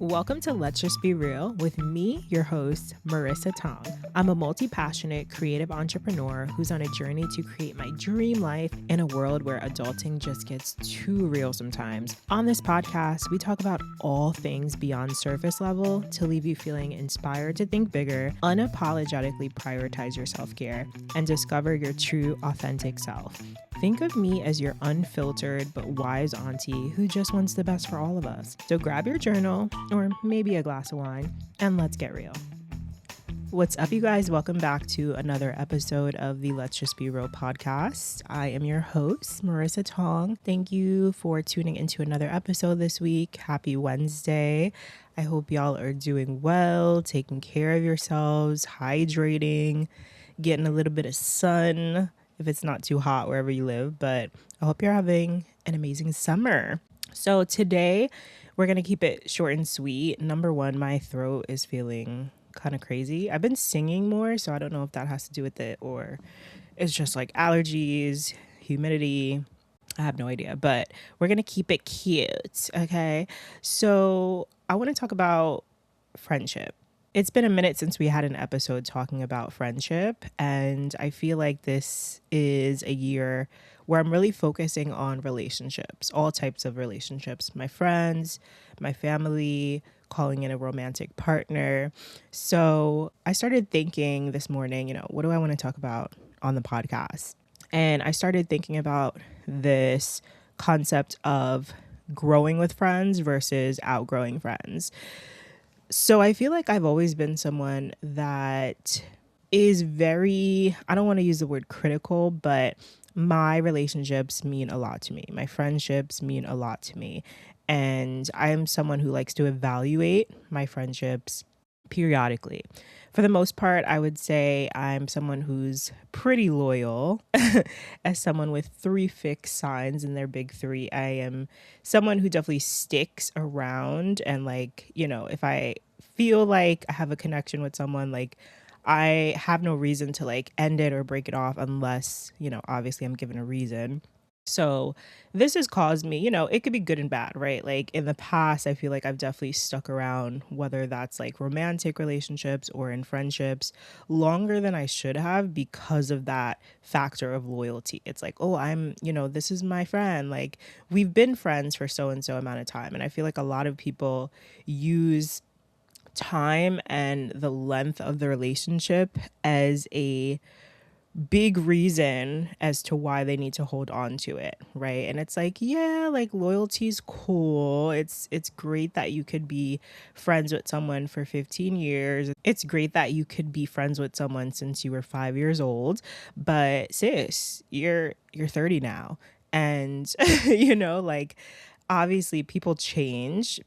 Welcome to Let's Just Be Real with me, your host, Marissa Tong. I'm a multi-passionate creative entrepreneur who's on a journey to create my dream life in a world where adulting just gets too real sometimes. On this podcast, we talk about all things beyond surface level to leave you feeling inspired to think bigger, unapologetically prioritize your self-care, and discover your true, authentic self. Think of me as your unfiltered but wise auntie who just wants the best for all of us. So grab your journal or maybe a glass of wine and let's get real. What's up, you guys? Welcome back to another episode of the Let's Just Be Real podcast. I am your host, Marissa Tong. Thank you for tuning into another episode this week. Happy Wednesday. I hope y'all are doing well, taking care of yourselves, hydrating, getting a little bit of sun if it's not too hot wherever you live, but I hope you're having an amazing summer. So today we're going to keep it short and sweet. Number one, my throat is feeling kind of crazy. I've been singing more, so I don't know if that has to do with it or it's just like allergies, humidity. I have no idea, but we're going to keep it cute. Okay. So I want to talk about friendship. It's been a minute since we had an episode talking about friendship, and I feel like this is a year where I'm really focusing on relationships, all types of relationships, my friends, my family, calling in a romantic partner. So I started thinking this morning, what do I want to talk about on the podcast? And I started thinking about this concept of growing with friends versus outgrowing friends. So I feel like I've always been someone that is very, I don't want to use the word critical, but my relationships mean a lot to me. My friendships mean a lot to me. And I am someone who likes to evaluate my friendships periodically. For the most part, I would say I'm someone who's pretty loyal. As someone with 3 fixed signs in their big 3, I am someone who definitely sticks around. And if I feel like I have a connection with someone, I have no reason to end it or break it off unless, obviously I'm given a reason. So this has caused me, it could be good and bad, right? Like in the past, I feel like I've definitely stuck around, whether that's romantic relationships or in friendships, longer than I should have because of that factor of loyalty. It's like, oh, this is my friend. Like we've been friends for so and so amount of time. And I feel like a lot of people use time and the length of the relationship as a big reason as to why they need to hold on to it, right? And it's loyalty's cool. It's great that you could be friends with someone for 15 years. It's great that you could be friends with someone since you were 5 years old, but sis, you're 30 now. And obviously people change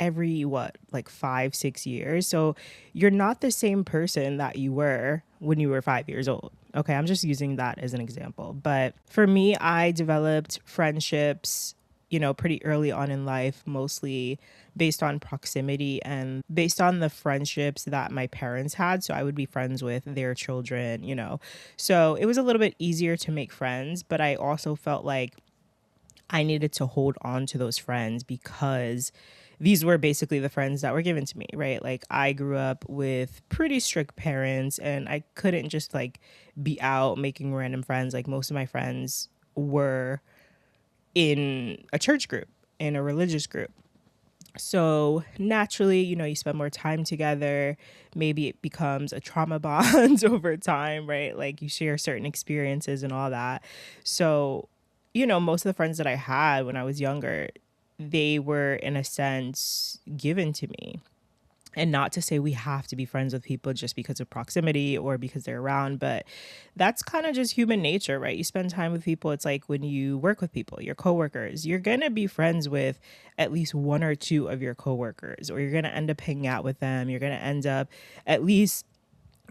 every 5-6 years. So you're not the same person that you were when you were 5 years old. Okay, I'm just using that as an example. But for me, I developed friendships pretty early on in life, mostly based on proximity and based on the friendships that my parents had. So I would be friends with their children. So it was a little bit easier to make friends, but I also felt like I needed to hold on to those friends because these were basically the friends that were given to me, right? Like I grew up with pretty strict parents and I couldn't just be out making random friends. Like most of my friends were in a church group, in a religious group. So naturally, you spend more time together. Maybe it becomes a trauma bond over time, right? Like you share certain experiences and all that. So most of the friends that I had when I was younger, they were in a sense given to me. And not to say we have to be friends with people just because of proximity or because they're around, but that's kind of just human nature, right? You spend time with people. It's like when you work with people, your coworkers, you're going to be friends with at least 1 or 2 of your coworkers, or you're going to end up hanging out with them. You're going to end up at least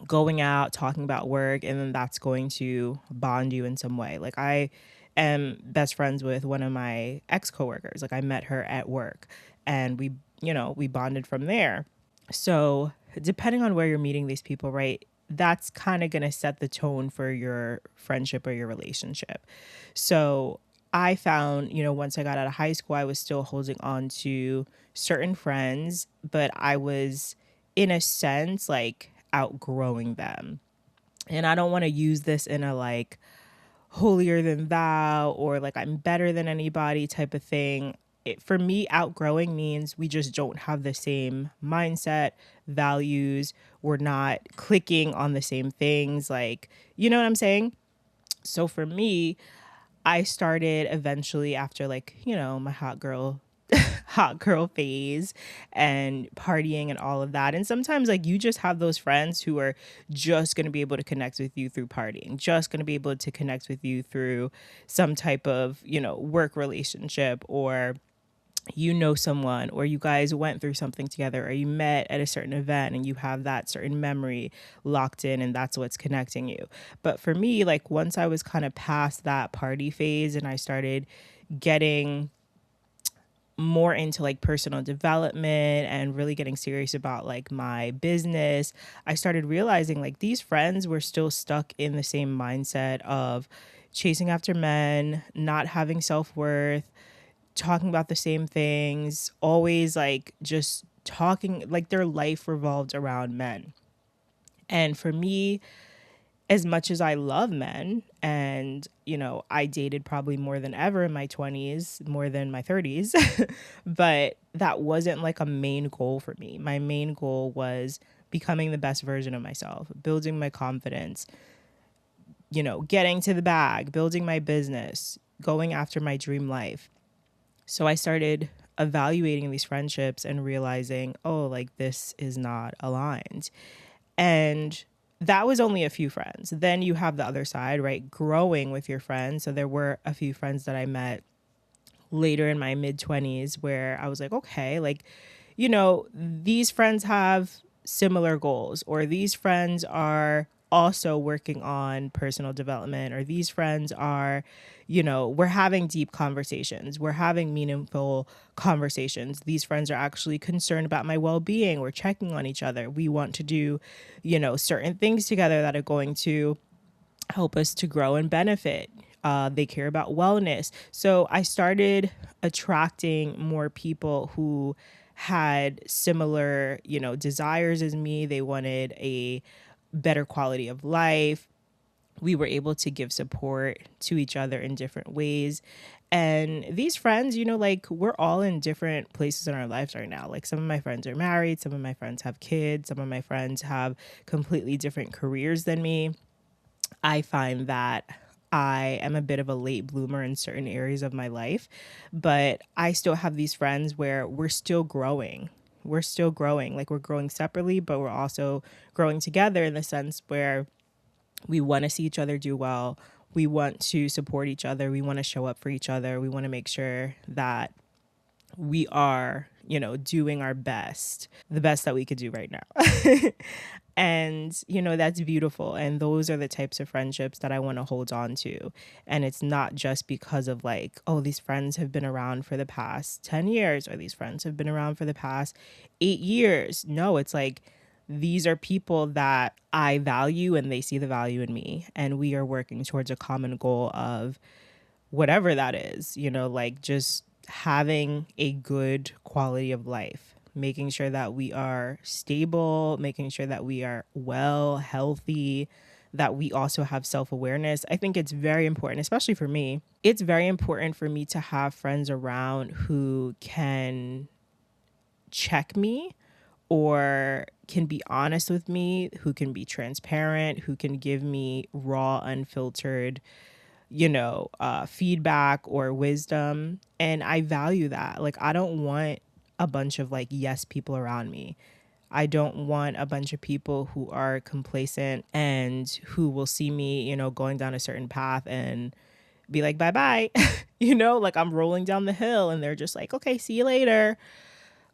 going out, talking about work, and then that's going to bond you in some way. Like I am best friends with one of my ex-coworkers. Like I met her at work and we bonded from there. So depending on where you're meeting these people, right, that's kind of going to set the tone for your friendship or your relationship. So I found, once I got out of high school, I was still holding on to certain friends, but I was, in a sense, like outgrowing them. And I don't want to use this in a like holier than thou or like I'm better than anybody type of thing. For me, outgrowing means we just don't have the same mindset, values. We're not clicking on the same things. Like, you know what I'm saying? So for me, I started eventually after like, my hot girl phase and partying and all of that. And sometimes like you just have those friends who are just going to be able to connect with you through partying, just going to be able to connect with you through some type of, work relationship, or someone, or you guys went through something together, or you met at a certain event and you have that certain memory locked in and that's what's connecting you. But for me, like once I was kind of past that party phase and I started getting more into like personal development and really getting serious about like my business, I started realizing like these friends were still stuck in the same mindset of chasing after men, not having self-worth, talking about the same things, always like just talking like their life revolved around men. And for me, as much as I love men and, I dated probably more than ever in my 20s, more than my 30s, but that wasn't like a main goal for me. My main goal was becoming the best version of myself, building my confidence, getting to the bag, building my business, going after my dream life. So I started evaluating these friendships and realizing, oh, like this is not aligned. And that was only a few friends. Then you have the other side, right? Growing with your friends. So there were a few friends that I met later in my mid 20s where I was like, okay, like, these friends have similar goals, or these friends are also working on personal development, or these friends are, we're having deep conversations, we're having meaningful conversations. These friends are actually concerned about my well being. We're checking on each other. We want to do, certain things together that are going to help us to grow and benefit. They care about wellness. So I started attracting more people who had similar, desires as me. They wanted a better quality of life. We were able to give support to each other in different ways. And these friends, like we're all in different places in our lives right now. Like some of my friends are married, some of my friends have kids, some of my friends have completely different careers than me. I find that I am a bit of a late bloomer in certain areas of my life, but I still have these friends where we're still growing. We're still growing. Like we're growing separately, but we're also growing together in the sense where we want to see each other do well. We want to support each other. We want to show up for each other. We want to make sure that we are, doing our best, the best that we could do right now. And, that's beautiful. And those are the types of friendships that I want to hold on to. And it's not just because of like, oh, these friends have been around for the past 10 years, or these friends have been around for the past 8 years. No, it's like, these are people that I value and they see the value in me. And we are working towards a common goal of whatever that is, like just having a good quality of life, making sure that we are stable, making sure that we are well, healthy, that we also have self-awareness. I think it's very important, especially for me. It's very important for me to have friends around who can check me or can be honest with me, who can be transparent, who can give me raw, unfiltered feedback or wisdom. And I value that. Like, I don't want a bunch of like yes people around me. I don't want a bunch of people who are complacent and who will see me, going down a certain path and be like, bye bye. Like I'm rolling down the hill and they're just like, okay, see you later.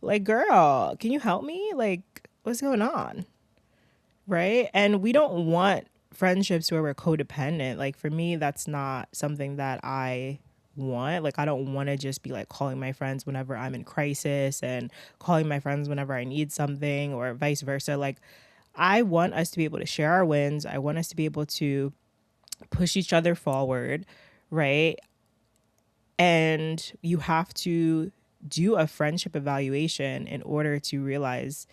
Like, girl, can you help me? Like, what's going on? Right. And we don't want friendships where we're codependent. Like for me, that's not something that I want. Like I don't want to just be like calling my friends whenever I'm in crisis and calling my friends whenever I need something, or vice versa. Like I want us to be able to share our wins. I want us to be able to push each other forward, right? And you have to do a friendship evaluation in order to realize,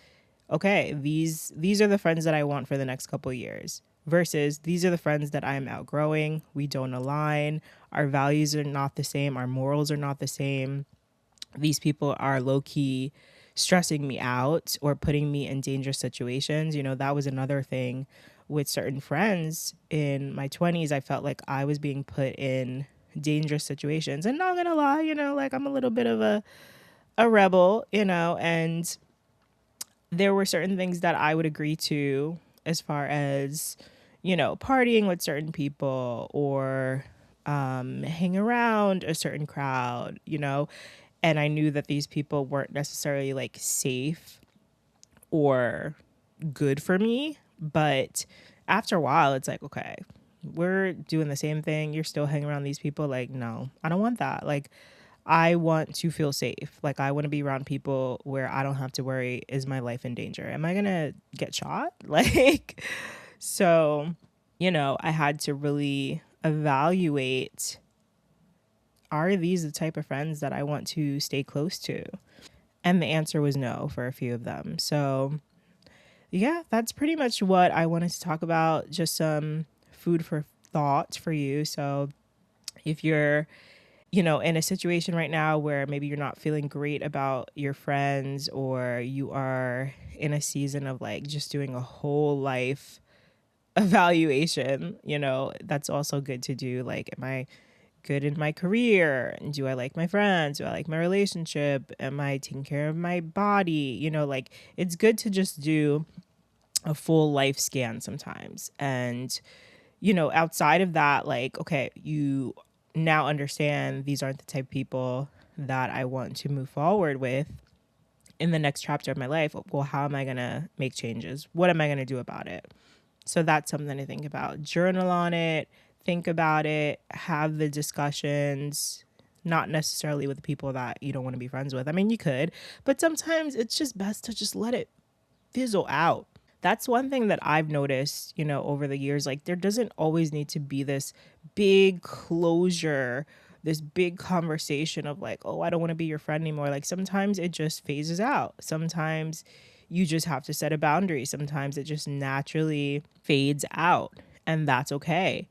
okay, these are the friends that I want for the next couple of years versus these are the friends that I'm outgrowing. We don't align. Our values are not the same. Our morals are not the same. These people are low key stressing me out or putting me in dangerous situations. That was another thing with certain friends in my 20s. I felt like I was being put in dangerous situations. And not gonna lie, like I'm a little bit of a rebel, and there were certain things that I would agree to as far as, partying with certain people or hang around a certain crowd, and I knew that these people weren't necessarily like safe or good for me. But after a while, it's like, okay, we're doing the same thing. You're still hanging around these people. Like, no, I don't want that. Like, I want to feel safe. Like, I want to be around people where I don't have to worry, is my life in danger? Am I going to get shot? Like, so, I had to really evaluate, are these the type of friends that I want to stay close to? And the answer was no for a few of them. So, yeah, that's pretty much what I wanted to talk about. Just some food for thought for you. So, if you're, in a situation right now where maybe you're not feeling great about your friends, or you are in a season of like just doing a whole life evaluation, that's also good to do. Like, am I good in my career? Do I like my friends? Do I like my relationship? Am I taking care of my body? Like, it's good to just do a full life scan sometimes. And, outside of that, like, okay, you now understand these aren't the type of people that I want to move forward with in the next chapter of my life. Well, how am I going to make changes? What am I going to do about it? So that's something to think about. Journal on it, think about it, have the discussions, not necessarily with the people that you don't want to be friends with. I mean, you could, but sometimes it's just best to just let it fizzle out. That's one thing that I've noticed, over the years. Like, there doesn't always need to be this big closure, this big conversation of like, oh, I don't want to be your friend anymore. Like, sometimes it just phases out. Sometimes you just have to set a boundary. Sometimes it just naturally fades out, and that's okay.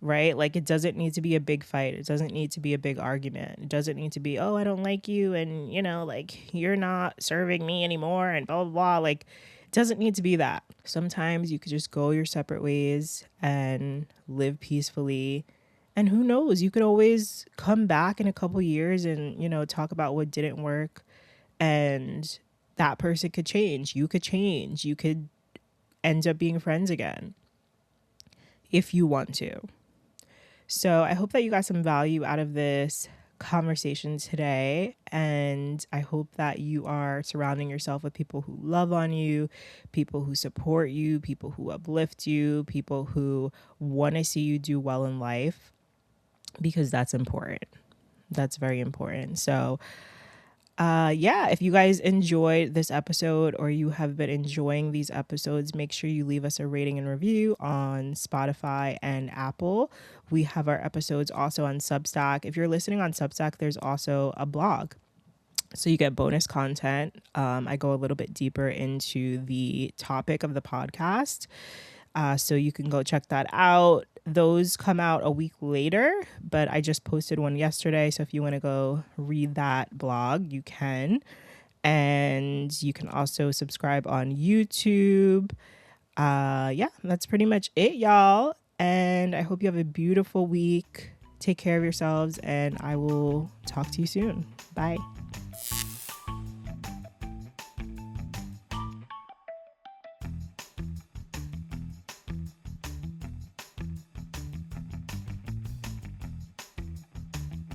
Right? Like, it doesn't need to be a big fight. It doesn't need to be a big argument. It doesn't need to be, oh, I don't like you, and, like, you're not serving me anymore, and blah, blah, blah. Like, it doesn't need to be that. Sometimes you could just go your separate ways and live peacefully. And who knows, you could always come back in a couple years and, talk about what didn't work. And that person could change. You could change. You could end up being friends again if you want to. So I hope that you got some value out of this conversation today. And I hope that you are surrounding yourself with people who love on you, people who support you, people who uplift you, people who want to see you do well in life, because that's important. That's very important. So if you guys enjoyed this episode, or you have been enjoying these episodes, make sure you leave us a rating and review on Spotify and Apple. We have our episodes also on Substack. If you're listening on Substack, there's also a blog. So you get bonus content. I go a little bit deeper into the topic of the podcast. So you can go check that out. Those come out a week later, but I just posted one yesterday. So if you want to go read that blog, you can. And you can also subscribe on YouTube. That's pretty much it, y'all. And I hope you have a beautiful week. Take care of yourselves, and I will talk to you soon. Bye.